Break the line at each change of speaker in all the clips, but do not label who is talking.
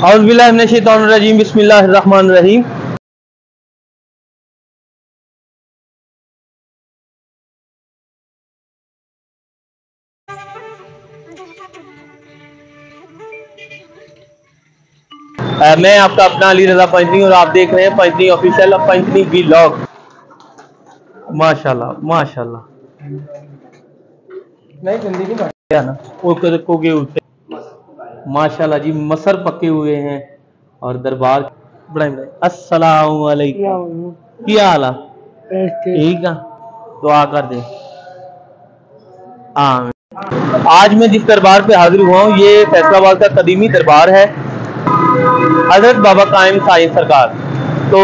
औज़ुबिल्लाहि मिनश्शैतानिर्रजीम बिस्मिल्लाहिर्रहमानिर्रहीम। मैं आपका अपना अली रज़ा पंचनी और आप देख रहे हैं पंचनी ऑफिशियल पंचनी व्लॉग। माशाल्लाह माशाल्लाह नहीं जिंदगी में ना वो माशाल्लाह जी मसर पके हुए हैं और दरबार बड़े अस्सलाम वालेकुम क्या हाल है ठीक है दुआ कर दे। आज मैं जिस दरबार पे हाजिर हुआ हूँ ये फैसलाबाद का कदीमी दरबार है हजरत बाबा कायम साईं सरकार। तो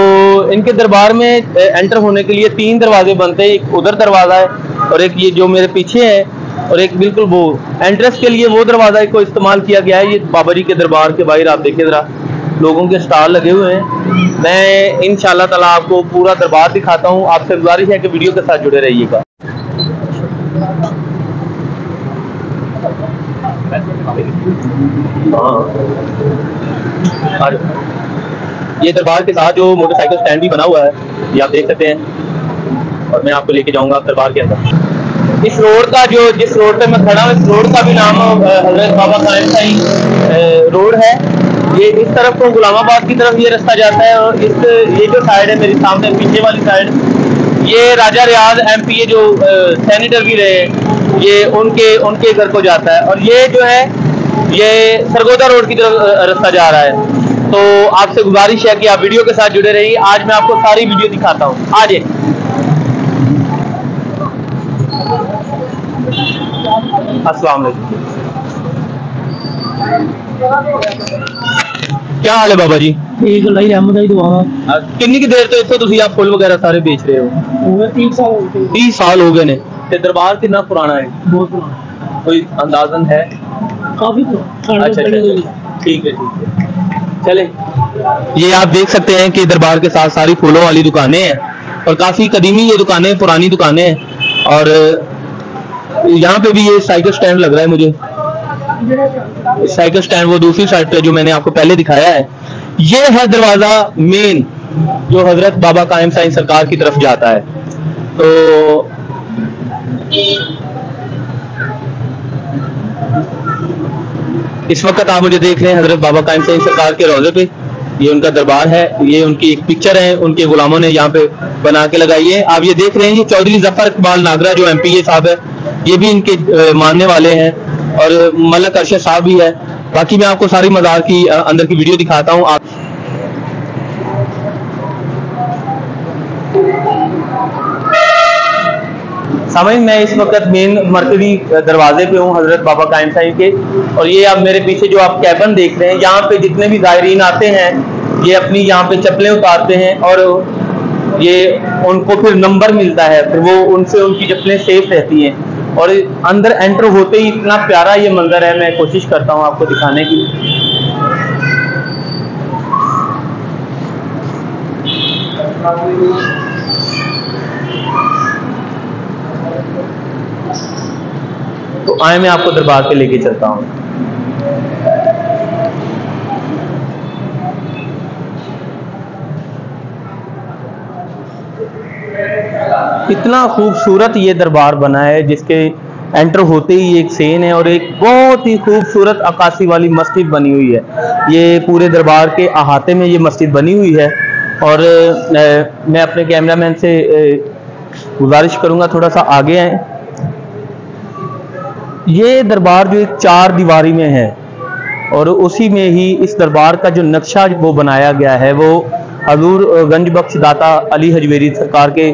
इनके दरबार में एंटर होने के लिए 3 दरवाजे बनते हैं, एक उधर दरवाजा है और एक ये जो मेरे पीछे है और एक बिल्कुल वो एंट्रेंस के लिए वो दरवाजा को इस्तेमाल किया गया है। ये बाबा जी के दरबार के बाहर आप देखिए जरा लोगों के स्टॉल लगे हुए हैं। मैं इंशाल्लाह ताला आपको पूरा दरबार दिखाता हूँ। आपसे गुजारिश है कि वीडियो के साथ जुड़े रहिएगा। ये दरबार के साथ जो मोटरसाइकिल स्टैंड भी बना हुआ है ये आप देख सकते हैं और मैं आपको लेके जाऊंगा दरबार के अंदर। इस रोड का जो जिस रोड पे मैं खड़ा हूँ इस रोड का भी नाम हजरत बाबा कायम साईं रोड है। ये इस तरफ को गुलामाबाद की तरफ ये रास्ता जाता है और ये जो साइड है मेरे सामने पीछे वाली साइड ये राजा रियाज MP जो सेनेटर भी रहे ये उनके घर को जाता है और ये जो है ये सरगोदा रोड की तरफ रास्ता जा रहा है। तो आपसे गुजारिश है कि आप वीडियो के साथ जुड़े रहिए। आज मैं आपको सारी वीडियो दिखाता हूँ। आज अस्सलाम वालेकुम क्या हाल है बाबा जी?
ठीक है दुआ।
कितनी की देर तो इतो तुसी आप फुल वगैरह सारे बेच रहे हो? 30 साल हो गए ने। ते दरबार कितना पुराना है?
बहुत पुराना।
कोई अंदाजन है?
काफी
अच्छा ठीक है चले। ये आप देख सकते हैं कि दरबार के साथ सारी फूलों वाली दुकानें हैं और काफी कदीमी ये दुकानें पुरानी दुकानें हैं और यहाँ पे भी ये साइकिल स्टैंड लग रहा है मुझे। साइकिल स्टैंड वो दूसरी साइड पे जो मैंने आपको पहले दिखाया है ये है दरवाजा मेन जो हजरत बाबा कायम साईं सरकार की तरफ जाता है। तो इस वक्त आप मुझे देख रहे हैं हजरत बाबा कायम साईं सरकार के रोजे पे। ये उनका दरबार है, ये उनकी एक पिक्चर है उनके गुलामों ने यहाँ पे बना के लगाई है। आप ये देख रहे हैं ये चौधरी जफर इकबाल नागरा जो MP साहब है ये भी इनके मानने वाले हैं और मलक अरशद साहब भी है। बाकी मैं आपको सारी मज़ार की अंदर की वीडियो दिखाता हूँ। आप समझ मैं इस वक्त मेन मरकजी दरवाजे पे हूँ हजरत बाबा कायम साईं के और ये आप मेरे पीछे जो आप कैबिन देख रहे हैं यहाँ पे जितने भी ज़ायरीन आते हैं ये अपनी यहाँ पे चप्पलें उतारते हैं और ये उनको फिर नंबर मिलता है फिर वो उनसे उनकी चप्पलें सेफ रहती हैं और अंदर एंटर होते ही इतना प्यारा ये मंजर है। मैं कोशिश करता हूँ आपको दिखाने की। तो आए मैं आपको दरबार पे लेके चलता हूँ। इतना खूबसूरत ये दरबार बना है जिसके एंटर होते ही एक सेन है और एक बहुत ही खूबसूरत अक्कासी वाली मस्जिद बनी हुई है। ये पूरे दरबार के अहाते में ये मस्जिद बनी हुई है और मैं अपने कैमरामैन से गुजारिश करूँगा थोड़ा सा आगे आए। ये दरबार जो एक 4 दीवारी में है और उसी में ही इस दरबार का जो नक्शा वो बनाया गया है वो हजूर गंज बख्श दाता अली हजवेरी सरकार के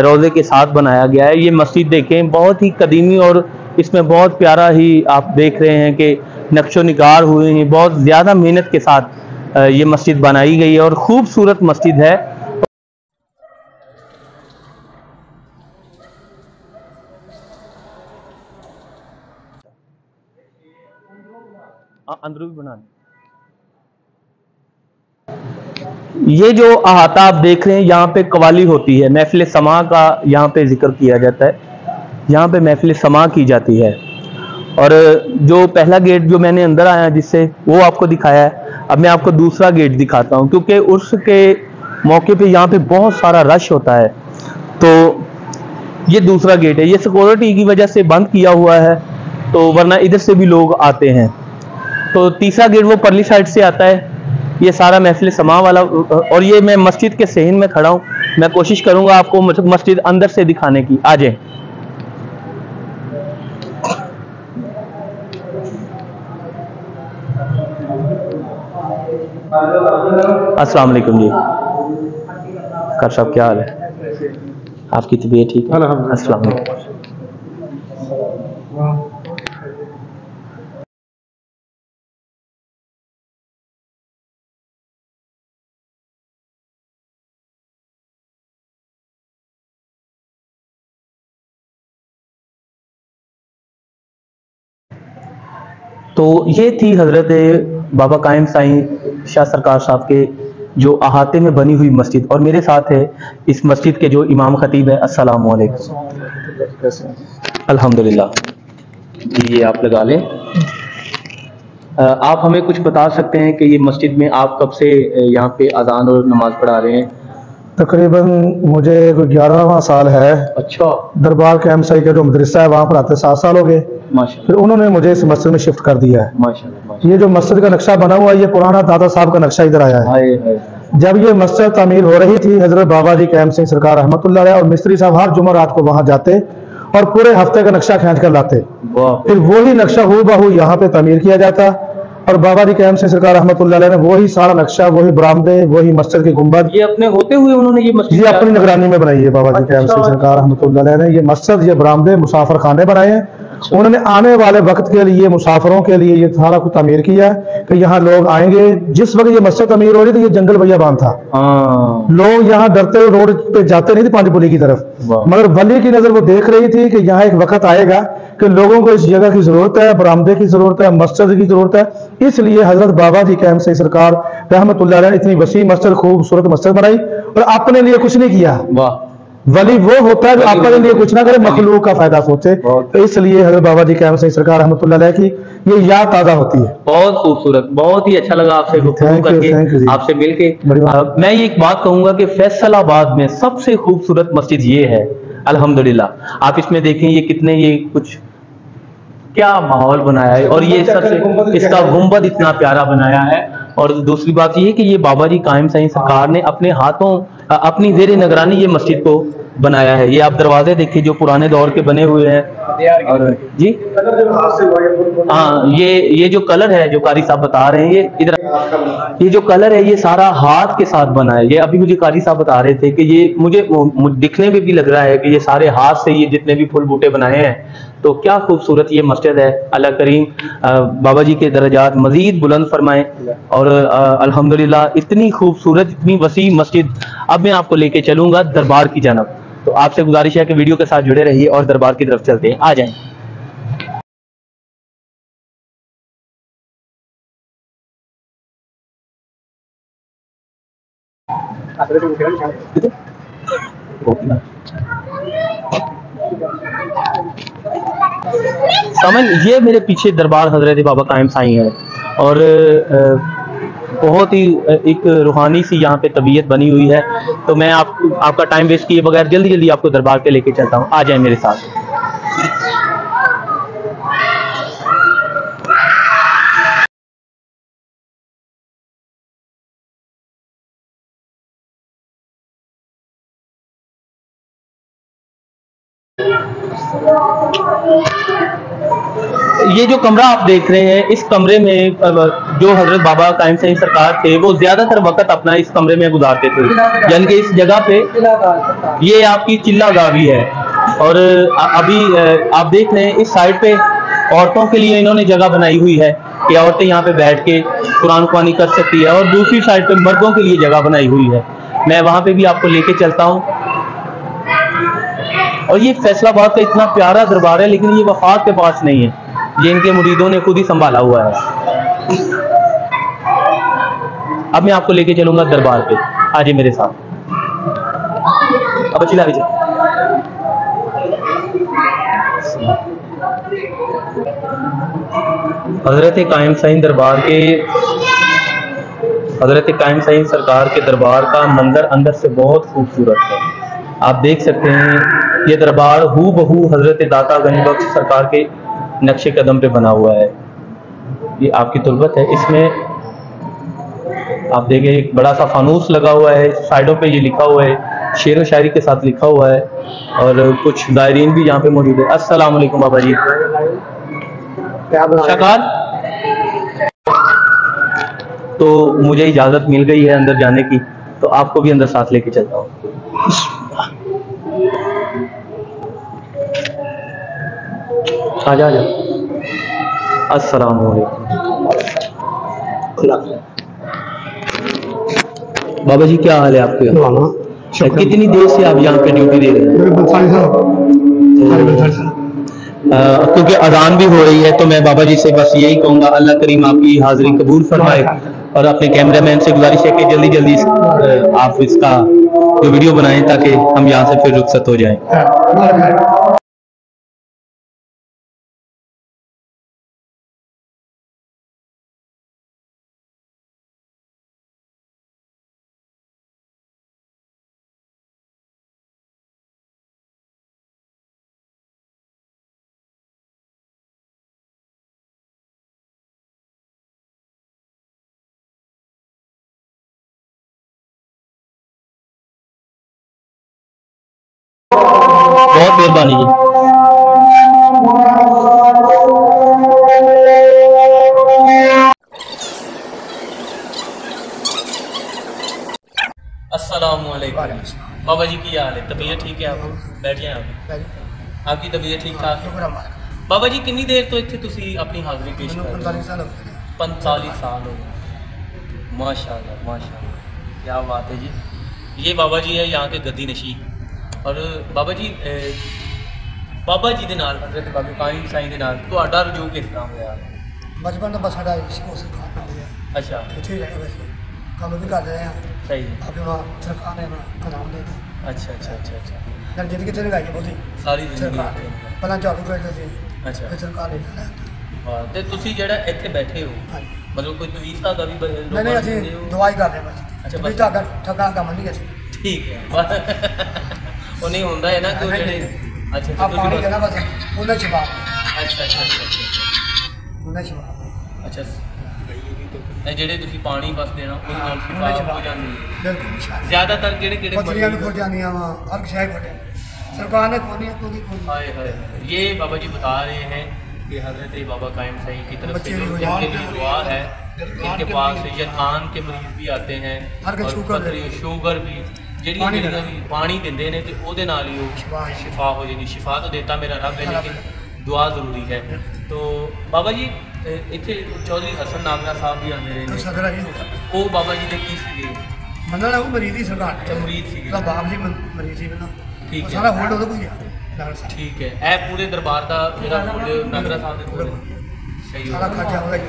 रोज़े के साथ बनाया गया है। ये मस्जिद देखें बहुत ही कदीमी और इसमें बहुत प्यारा ही आप देख रहे हैं कि नक्शो निगार हुए हैं। बहुत ज़्यादा मेहनत के साथ ये मस्जिद बनाई गई है और ख़ूबसूरत मस्जिद है। अंदर भी बना ये जो अहाता आप देख रहे हैं यहाँ पे कवाली होती है, महफिल समा का यहाँ पे जिक्र किया जाता है। यहाँ पे महफिल समा की जाती है और जो पहला गेट जो मैंने अंदर आया जिससे वो आपको दिखाया है अब मैं आपको दूसरा गेट दिखाता हूँ, क्योंकि उर्स के मौके पे यहाँ पे बहुत सारा रश होता है। तो ये दूसरा गेट है, ये सिक्योरिटी की वजह से बंद किया हुआ है, तो वरना इधर से भी लोग आते हैं। तो तीसरा गेट वो परली साइड से आता है, ये सारा महफिल समा वाला। और ये मैं मस्जिद के सहन में खड़ा हूँ, मैं कोशिश करूंगा आपको मस्जिद अंदर से दिखाने की। आ जाए। अस्सलाम वालेकुम जी, कर साहब क्या हाल है, आपकी तबीयत ठीक है? अस्सलाम वालेकुम। तो ये थी हजरत बाबा कायम साईं शाह सरकार साहब के जो अहाते में बनी हुई मस्जिद, और मेरे साथ है इस मस्जिद के जो इमाम खतीब है। अस्सलाम वालेकुम। अल्हम्दुलिल्लाह जी, ये आप लगा लें। आप हमें कुछ बता सकते हैं कि ये मस्जिद में आप कब से यहाँ पे अजान और नमाज पढ़ा रहे हैं?
तकरीबन मुझे 11वां साल है।
अच्छा।
दरबार कैंप साई का जो मदरसा है वहाँ पढ़ाते 7 साल हो गए।
माशाल्लाह।
फिर उन्होंने मुझे इस मस्जिद में शिफ्ट कर दिया है।
माशाल्लाह।
ये जो मस्जिद का नक्शा बना हुआ है, ये पुराना दादा साहब का नक्शा इधर आया है। जब ये मस्जिद तामीर हो रही थी, हजरत बाबा जी कैंप सिंह सरकार रहमतुल्लाह अलैह और मिस्त्री साहब हर जुमा रात को वहाँ जाते और पूरे हफ्ते का नक्शा खींच कर लाते। फिर वही नक्शा हूबहू यहाँ पे तामीर किया जाता और बाबा जी कैंप सिंह सरकार रहमतुल्लाह अलैह ने वही सारा नक्शा, वही बरामदे, वही मस्जिद की गुंबद,
ये अपने होते हुए उन्होंने ये मस्जिद
अपनी निगरानी में बनाई है। बाबा जी कैंप सिंह सरकार रहमतुल्लाह अलैह ने ये मस्जिद, ये बरामदे, मुसाफिर खाने बनाए हैं। उन्होंने आने वाले वक्त के लिए मुसाफिरों के लिए ये सारा कुछ तामीर किया है कि यहाँ लोग आएंगे। जिस वक्त ये मस्जिद तामीर हो रही थी, ये जंगल बयाबान था। लोग यहाँ डरते हुए रोड पे जाते नहीं थे पांचपुली की तरफ, मगर वली की नजर वो देख रही थी कि यहाँ एक वक्त आएगा कि लोगों को इस जगह की जरूरत है, बरामदे की जरूरत है, मस्जिद की जरूरत है। इसलिए हजरत बाबा जी कैंप सिंह सरकार रहमतुल्लाह अलैह ने इतनी वसी मस्जिद, खूबसूरत मस्जिद बनाई और अपने लिए कुछ नहीं किया। वली वो होता है जो अपने लिए कुछ ना करे, मखलूक का फायदा सोचे। तो इसलिए हजरत बाबा जी कैंप सिंह सरकार रहमतुल्लाह अलैह की ये याद ताजा होती है।
बहुत खूबसूरत, बहुत ही अच्छा लगा आपसे गुफ्तगू करके, आपसे मिलके। मैं ये एक बात कहूंगा कि फैसलाबाद में सबसे खूबसूरत मस्जिद ये है अल्हम्दुलिल्लाह। आप इसमें देखें ये कितने, ये कुछ क्या माहौल बनाया है, और ये सबसे इसका गुंबद इतना प्यारा बनाया है। और दूसरी बात ये है कि ये बाबा जी कायम साईं सरकार ने अपने हाथों, अपनी जेर निगरानी ये मस्जिद को बनाया है। ये आप दरवाजे देखिए जो पुराने दौर के बने हुए हैं। और जी हाँ, ये जो कलर है जो कारी साहब बता रहे हैं, ये इधर ये जो कलर है ये सारा हाथ के साथ बना है। ये अभी मुझे कारी साहब बता रहे थे कि ये मुझे दिखने में भी लग रहा है कि ये सारे हाथ से ये जितने भी फूल बूटे बनाए हैं। तो क्या खूबसूरत ये मस्जिद है। अल्लाह करीम बाबा जी के दर्जात मजीद बुलंद फरमाए। और अल्हम्दुलिल्लाह इतनी खूबसूरत, इतनी वसी मस्जिद। अब मैं आपको लेके चलूंगा दरबार की जानब। तो आपसे गुजारिश है कि वीडियो के साथ जुड़े रहिए और दरबार की तरफ चलते हैं। आ जाएं। समझ, ये मेरे पीछे दरबार हजरत बाबा कायम साईं है और बहुत ही एक रूहानी सी यहाँ पे तबीयत बनी हुई है। तो मैं आपका टाइम वेस्ट किए बगैर जल्दी जल्दी आपको दरबार पे लेके चलता हूँ। आ जाए मेरे साथ। ये जो कमरा आप देख रहे हैं, इस कमरे में जो हजरत बाबा कायम साईं सरकार थे वो ज्यादातर वक्त अपना इस कमरे में गुजारते थे। यानी कि इस जगह पे ये आपकी चिल्ला गाह भी है। और अभी आप देख रहे हैं इस साइड पे औरतों के लिए इन्होंने जगह बनाई हुई है कि औरतें यहाँ पे बैठ के कुरान ख्वानी कर सकती है, और दूसरी साइड पे मर्दों के लिए जगह बनाई हुई है। मैं वहां पे भी आपको लेके चलता हूँ। और ये फैसलाबाद का इतना प्यारा दरबार है, लेकिन ये वफात के पास नहीं है, ये इनके मुरीदों ने खुद ही संभाला हुआ है। अब मैं आपको लेके चलूंगा दरबार पे। आज मेरे साथ अब चिल्ला लीजिए। हजरत कायम साईं दरबार के हज़रत कायम सईद सरकार के दरबार का मंजर अंदर से बहुत खूबसूरत है। आप देख सकते हैं ये दरबार हू बहू हज़रत दाता गनी बख्श सरकार के नक्शे कदम पे बना हुआ है। ये आपकी तुरबत है, इसमें आप देखें एक बड़ा सा फानूस लगा हुआ है, साइडों पे ये लिखा हुआ है, शेर व शायरी के साथ लिखा हुआ है, और कुछ दायरीन भी यहाँ पे मौजूद है। अस्सलाम वालेकुम बाबा जी। शकार, तो मुझे इजाज़त मिल गई है अंदर जाने की, तो आपको भी अंदर साथ लेके चलता हूँ। आ जा। अस्सलाम वालेकुम। बाबा जी क्या हाल है आपके? कितनी देर से आप यहाँ पे ड्यूटी दे रहे हैं? क्योंकि अजान भी हो रही है, तो मैं बाबा जी से बस यही कहूँगा, अल्लाह करीम आपकी हाजिरी कबूल फरमाए, और अपने कैमरामैन से गुजारिश है कि जल्दी जल्दी आप इसका जो वीडियो बनाएं ताकि हम यहाँ से फिर रुखसत हो जाएं। बहुत मेहरबानी जी। अस्सलाम वालेकुम बाबा जी, की हाल है? तबीयत ठीक है आपकी? बैठिए आप, आपकी तबीयत ठीक ठाक है? बाबा जी कितनी देर तो इतने तुसी अपनी हाजिरी पेश कर रहे हो? 45 साल हो गए। माशाल्लाह माशाल्लाह, क्या बात है जी। ये बाबा जी है यहाँ के गद्दी नशी। और बाबा जी बाबा जी दे नाल हज़रत बाबा कायम साईं दे नाल तुहाडा रजू किस तरह होया?
बचपन तो बस साढ़ा इसी सिखा है।
अच्छा,
इतने रहे वैसे काम भी कर रहे हैं।
सही।
अपना सरकार ने अपना नाम देता।
अच्छा अच्छा अच्छा अच्छा,
फिर जिंदगी कितने लगाई है बहुती
सारी जिंदगी।
सरकार ने पहला झाड़ू करते थे।
अच्छा,
फिर सरकार ने लिया।
हाँ, तो तुसी जेड़ा इत्थे बैठे हो,
हाँ,
मतलब कोई तवीज़ा का भी
नहीं नहीं असं दवाई कर रहे हैं बस।
अच्छा,
बस ठगा ठगा का मन नहीं है।
ठीक है। वो नहीं होता है ना कि वो जेड़े अच्छा
आप पानी देना बस उन्हें छिपा।
अच्छा अच्छा अच्छा अच्छा
उन्हें छिपा।
अच्छा, ਇਹ ਜਿਹੜੇ ਤੁਸੀਂ ਪਾਣੀ ਬਸ ਦੇਣਾ ਉਹਦੇ ਨਾਲ ਸ਼ਿਫਾ ਹੋ ਜਾਂਦੀ ਹੈ।
बिल्कुल
ਜ਼ਿਆਦਾਤਰ ਕਿਹੜੇ
पथरियां भी खोल जानी है वहाँ, हर शहर खोले सरकार ने खोली है, कोई खोली।
हाय हाय, ये बाबा जी बता रहे हैं कि हजरत बाबा कायम सईद की तरफ से जो इनके लिए दुआ है, इनके पास यथान के मरीज भी आते हैं और पथरी शुगर भी ਜਿਹੜੀਆਂ ਵੀ ਪਾਣੀ ਦਿੰਦੇ ਨੇ ਤੇ ਉਹਦੇ ਨਾਲ ਹੀ ਉਹ ਸ਼ਿਫਾ ਹੋ ਜਾਂਦੀ। ਸ਼ਿਫਾ ਤਾਂ ਦੇਤਾ ਮੇਰਾ ਰੱਬ ਹੈ, लेकिन दुआ ज़रूरी है। तो बाबा जी ਇੱਥੇ चौधरी हसन नागरा साहब भी आते रहे ਨੇ, ਉਹ बाबा जी ਦੇ ਕੀ ਸੀਗੇ?
ਮੰਨਣਾ ਉਹ ਮਰੀਜ਼ ਦੀ ਸਰਕਾਰ
अच्छा, मरीज ਸੀਗੇ।
ਉਹਦਾ ਬਾਪ ਜੀ ਮਰੀਜ਼ ਸੀ ਪਹਿਲਾਂ।
ठीक
ਸਾਰਾ
है
ਹੋਲਡ ਉਹਦਾ ਕੋਈ ਆ।
ठीक है, ਇਹ ਪੂਰੇ ਦਰਬਾਰ ਦਾ ਜਿਹੜਾ ਹੋਲਡ ਨਾਗਰਾ ਸਾਹਿਬ ਦੇ ਕੋਲ ਹੈ। सही
ਸਾਰਾ
हो,
ਖਰਚਾ ਉਹਦਾ ਹੀ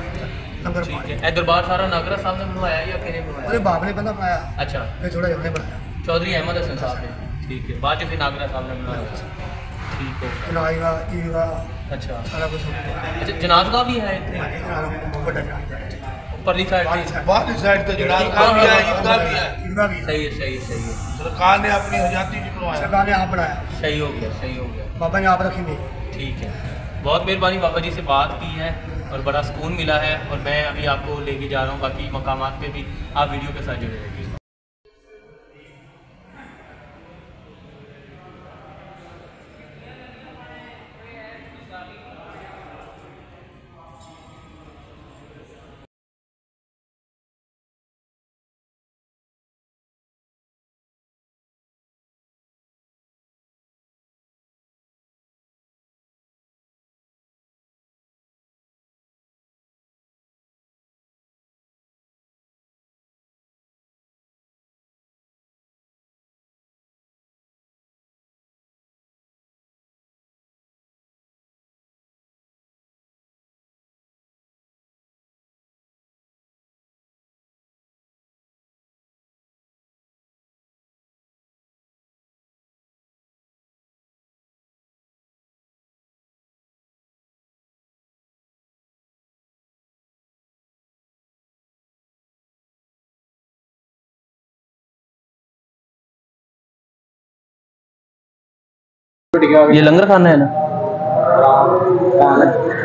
ਨੰਬਰ
ठीक है। ਇਹ ਦਰਬਾਰ ਸਾਰਾ ਨਾਗਰਾ ਸਾਹਿਬ ਨੇ ਬਣਵਾਇਆ ਜਾਂ ਕਿਹਨੇ
ਉਹਦੇ
ਬਣਵਾਇਆ?
ਬਾਪ ਨੇ ਪਹਿਲਾਂ ਬਣਾਇਆ,
अच्छा,
ਫਿਰ ਥੋੜਾ ਜਿਹਾ ਉਹਨੇ ਬਣਾਇਆ।
चौधरी अहमद हसन साहब ने, ठीक है, बाद में फिर नागरा साहब ने बनाया। ठीक है,
ਚਲਾਏਗਾ ਈਗਾ
अच्छा
ਸਾਰਾ ਕੁਝ
अच्छा, जनाजगा भी है इतने
ਵੱਡਾ ਜਾਏਗਾ।
परली साइड पे?
बाहर साइड तो जनाजा भी है, ईदगाह भी है।
ईदगाह भी है।
सही है सही है सही है,
सरकार ने अपनी हयाती में बनवाया।
सरकार ने आप बनाया,
सही हो गया सही हो गया।
बाबा ने आप रखेंगे।
ठीक है, बहुत मेहरबानी, बाबा जी से बात की है और बड़ा सुकून मिला है, और मैं अभी आपको लेके जा रहा हूँ बाकी मकामात पे भी, आप वीडियो के साथ जुड़े रहिए। ये लंगर खाना है ना?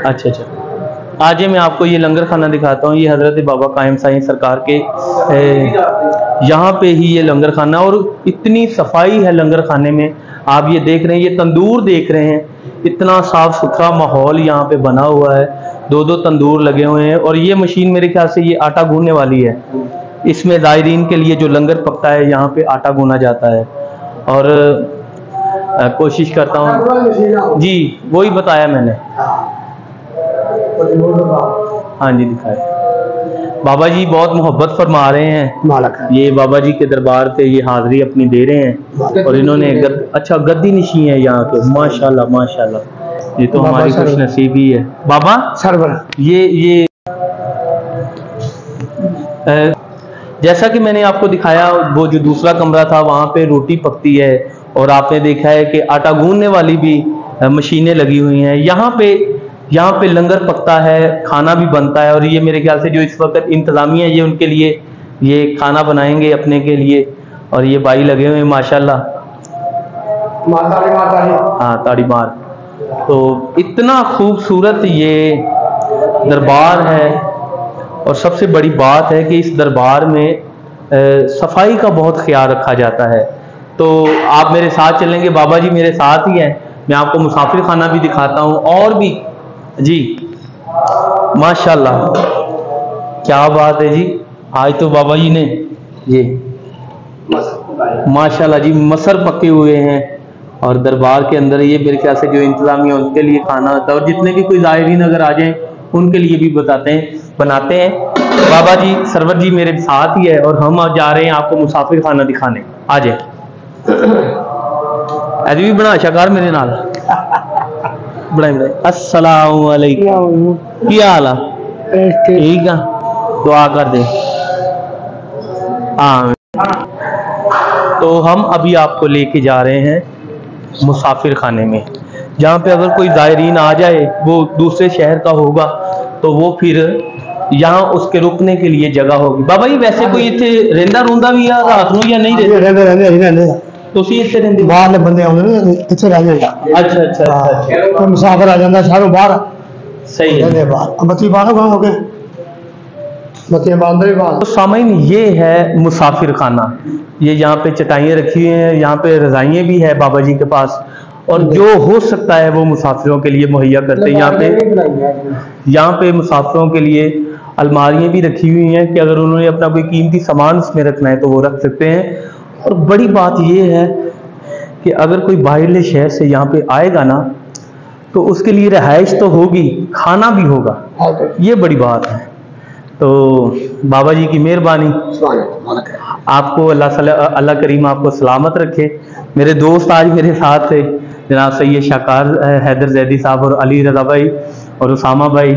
अच्छा अच्छा, आज मैं आपको ये लंगर खाना दिखाता हूँ। ये हजरत बाबा कायम साईं सरकार के यहाँ पे ही ये लंगर खाना, और इतनी सफाई है लंगर खाने में। आप ये देख रहे हैं, ये तंदूर देख रहे हैं, इतना साफ सुथरा माहौल यहाँ पे बना हुआ है। दो दो तंदूर लगे हुए हैं, और ये मशीन मेरे ख्याल से ये आटा गूंदने वाली है। इसमें ज़ायरीन के लिए जो लंगर पकता है यहाँ पे आटा गूंदा जाता है। और कोशिश करता हूँ जी, वही बताया मैंने। हाँ जी, दिखाए। बाबा जी बहुत मोहब्बत फरमा रहे हैं। ये बाबा जी के दरबार पे ये हाजिरी अपनी दे रहे हैं, और इन्होंने अच्छा गद्दी नशी है यहाँ पे। माशाल्लाह माशाल्लाह, ये तो हमारी खुश नसीबी है। बाबा सरवर, ये जैसा कि मैंने आपको दिखाया, वो जो दूसरा कमरा था वहाँ पे रोटी पकती है, और आपने देखा है कि आटा गूंदने वाली भी मशीनें लगी हुई हैं। यहाँ पे लंगर पकता है, खाना भी बनता है। और ये मेरे ख्याल से जो इस वक्त इंतजामिया है, ये उनके लिए ये खाना बनाएंगे अपने के लिए। और ये भाई लगे हुए हैं माशाल्लाह, हाँ ताड़ी मार। तो इतना खूबसूरत ये दरबार है, और सबसे बड़ी बात है कि इस दरबार में सफाई का बहुत ख्याल रखा जाता है। तो आप मेरे साथ चलेंगे, बाबा जी मेरे साथ ही हैं। मैं आपको मुसाफिर खाना भी दिखाता हूँ, और भी जी माशाल्लाह, क्या बात है जी। आज तो बाबा जी ने ये माशाल्लाह जी मसर पके हुए हैं, और दरबार के अंदर ये मेरे ख्याल से जो इंतजामिया उनके लिए खाना होता है, और जितने भी कोई ज़ायरीन अगर आ जाएं उनके लिए भी बनाते हैं। बाबा जी सरवर जी मेरे साथ ही है, और हम आज जा रहे हैं आपको मुसाफिर खाना दिखाने। आ जाए अज भी बना शकार मेरे नाल बनाए। अस्सलाम वालेकुम, क्या हाल है? ठीक है, दुआ कर दे। हाँ, तो हम अभी आपको लेके जा रहे हैं मुसाफिर खाने में, जहाँ पे अगर कोई ज़ायरीन आ जाए, वो दूसरे शहर का होगा, तो वो फिर यहाँ उसके रुकने के लिए जगह होगी। बाबा जी वैसे कोई इतने रेंदा रूंदा भी है रात को या नहीं रहते? ਤੁਸੀਂ ਇੱਥੇ ਰਹਿੰਦੇ ਹੋ? ਬਾਹਰਲੇ ਬੰਦੇ ਆਉਂਦੇ ਨੇ ਇੱਥੇ ਰਹਿ ਜਾਂਦਾ। अच्छा अच्छा अच्छा, ਕੋਈ ਮੁਸਾਫਰ ਆ ਜਾਂਦਾ ਸ਼ਹਿਰੋਂ ਬਾਹਰ, सही है। ਬੱਤੀ ਬਾਹਰ ਹੋ ਗਏ, ਬੱਤੀ ਬਾਂਦਰ बाहर। तो सामईन ये है मुसाफिर खाना। ये यहाँ पे चटाइयाँ रखी हुई हैं, यहाँ पे रजाइयाँ भी है बाबा जी के पास, और जो हो सकता है वो मुसाफिरों के लिए मुहैया करते हैं। यहाँ पे मुसाफिरों के लिए अलमारियाँ भी रखी हुई हैं कि अगर उन्होंने अपना कोई कीमती सामान उसमें रखना है तो वो रख सकते हैं। और बड़ी बात ये है कि अगर कोई बाहरले शहर से यहाँ पे आएगा ना, तो उसके लिए रिहाइश तो होगी, खाना भी होगा, ये बड़ी बात है। तो बाबा जी की मेहरबानी, आपको अल्लाह करीम आपको सलामत रखे। मेरे दोस्त आज मेरे साथ थे, जनाब सैयद शाकार हैदर जैदी साहब, और अली रजा भाई, और उसामा भाई।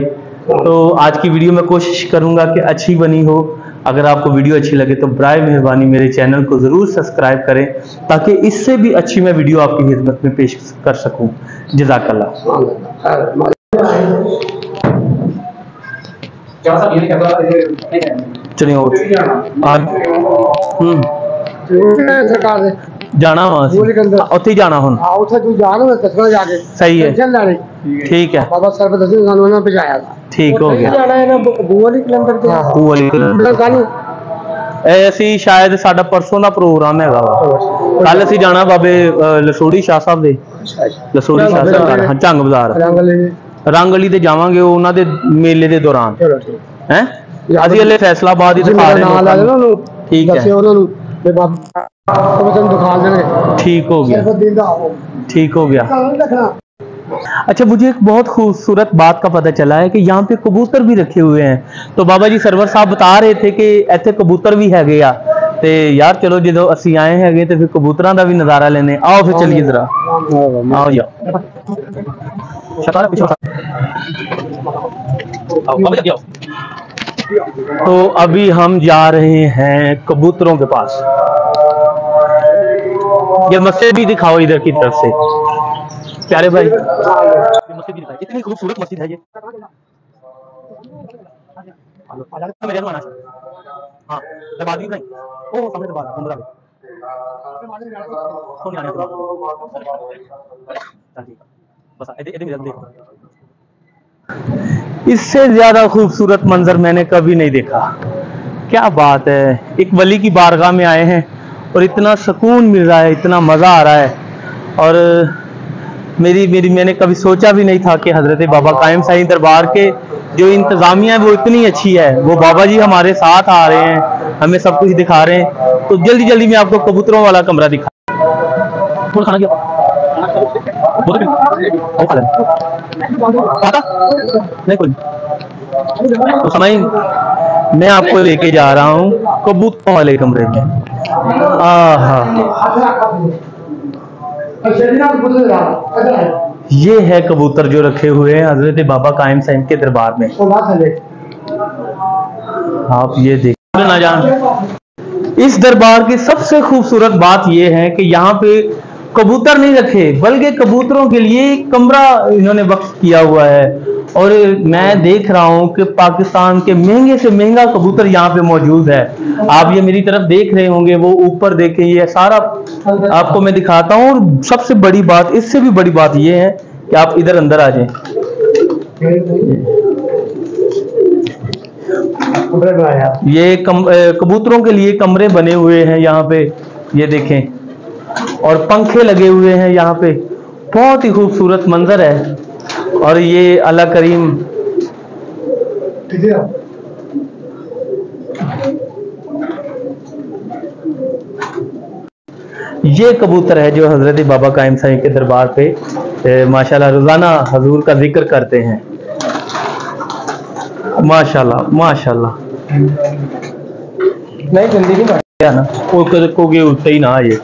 तो आज की वीडियो में कोशिश करूंगा कि अच्छी बनी हो। अगर आपको वीडियो अच्छी लगे तो बराए मेहरबानी मेरे चैनल को ज़रूर सब्सक्राइब करें, ताकि इससे भी अच्छी मैं वीडियो आपकी खिदमत में पेश कर सकूं। जज़ाकल्लाह। चलिए जाना उत्थे जाना हुन, सही है, ठीक है, ठीक हो गया। ਅਸੀਂ शायद साडा परसों का प्रोग्राम हैगा वा, कल ਅਸੀਂ जाना बाबे लसोड़ी शाह साहब दे, लसोड़ी शाह साहब हाँ झंग बाजार रंग अली ते जावांगे उन्हां दे मेले दे दौरान हैं। ਅਸੀਂ हले फैसलाबाद ही दिखा रहे हैं, ठीक है, ठीक हो गया, ठीक हो गया। अच्छा, मुझे एक बहुत खूबसूरत बात का पता चला है कि यहाँ पे कबूतर भी रखे हुए हैं। तो बाबा जी सरवर साहब बता रहे थे कि ऐसे कबूतर भी है गया, तो यार चलो जो असी आए हैं तो फिर कबूतरों का भी नज़ारा लेने। आओ फिर चलिए जरा, आओ जाओ। तो अभी हम जा रहे हैं कबूतरों के पास। ये मस्जिद भी दिखाओ इधर की तरफ से प्यारे भाई, मस्जिद भी दिखाई, इतनी खूबसूरत मस्जिद है ये। हाँ, इससे ज्यादा खूबसूरत मंजर मैंने कभी नहीं देखा। क्या बात है, एक वली की बारगाह में आए हैं और इतना सुकून मिल रहा है, इतना मजा आ रहा है। और मैंने कभी सोचा भी नहीं था कि हजरत बाबा कायम साईं दरबार के जो इंतजामिया है वो इतनी अच्छी है। वो बाबा जी हमारे साथ आ रहे हैं, हमें सब कुछ दिखा रहे हैं। तो जल्दी जल्दी मैं आपको कबूतरों वाला कमरा दिखा। थोड़ा खाना नहीं कोई तो समय मैं आपको लेके जा रहा हूँ कबूतरों वाले कमरे में। ये है कबूतर जो रखे हुए हैं हजरत बाबा कायम साईं के दरबार में। आप ये देखिए ना जान। इस दरबार की सबसे खूबसूरत बात यह है कि यहाँ पे कबूतर नहीं रखे, बल्कि कबूतरों के लिए कमरा इन्होंने वक्फ किया हुआ है। और मैं देख रहा हूं कि पाकिस्तान के महंगे से महंगा कबूतर यहाँ पे मौजूद है। आप ये मेरी तरफ देख रहे होंगे, वो ऊपर देखें, ये सारा आपको मैं दिखाता हूँ। और सबसे बड़ी बात, इससे भी बड़ी बात ये है कि आप इधर अंदर आ जाएं। ये कबूतरों के लिए कमरे बने हुए हैं यहाँ पे, ये देखें, और पंखे लगे हुए हैं यहाँ पे। बहुत ही खूबसूरत मंजर है। और ये अल्लाह करीम ये कबूतर है जो हजरत बाबा कायम साईं के दरबार पे माशाल्लाह रोजाना हजूर का जिक्र करते हैं। माशाल्लाह माशाल्लाह। नहीं जिंदगी में ना कोगे उठते ही ना ये।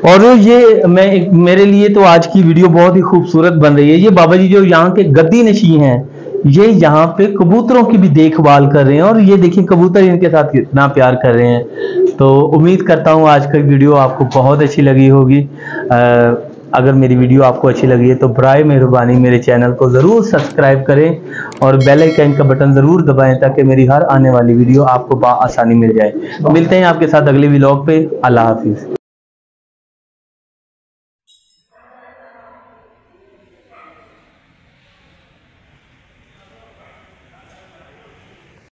और ये मेरे लिए तो आज की वीडियो बहुत ही खूबसूरत बन रही है। ये बाबा जी जो यहाँ के गद्दी नशी हैं, ये यहाँ पे कबूतरों की भी देखभाल कर रहे हैं। और ये देखिए कबूतर इनके साथ कितना प्यार कर रहे हैं। तो उम्मीद करता हूँ आज का वीडियो आपको बहुत अच्छी लगी होगी। अगर मेरी वीडियो आपको अच्छी लगी है तो बराए मेहरबानी मेरे चैनल को ज़रूर सब्सक्राइब करें और बेल आइकन का बटन ज़रूर दबाएं ताकि मेरी हर आने वाली वीडियो आपको आसानी मिल जाए। मिलते हैं आपके साथ अगले व्लॉग पे। अल्लाह हाफिज़।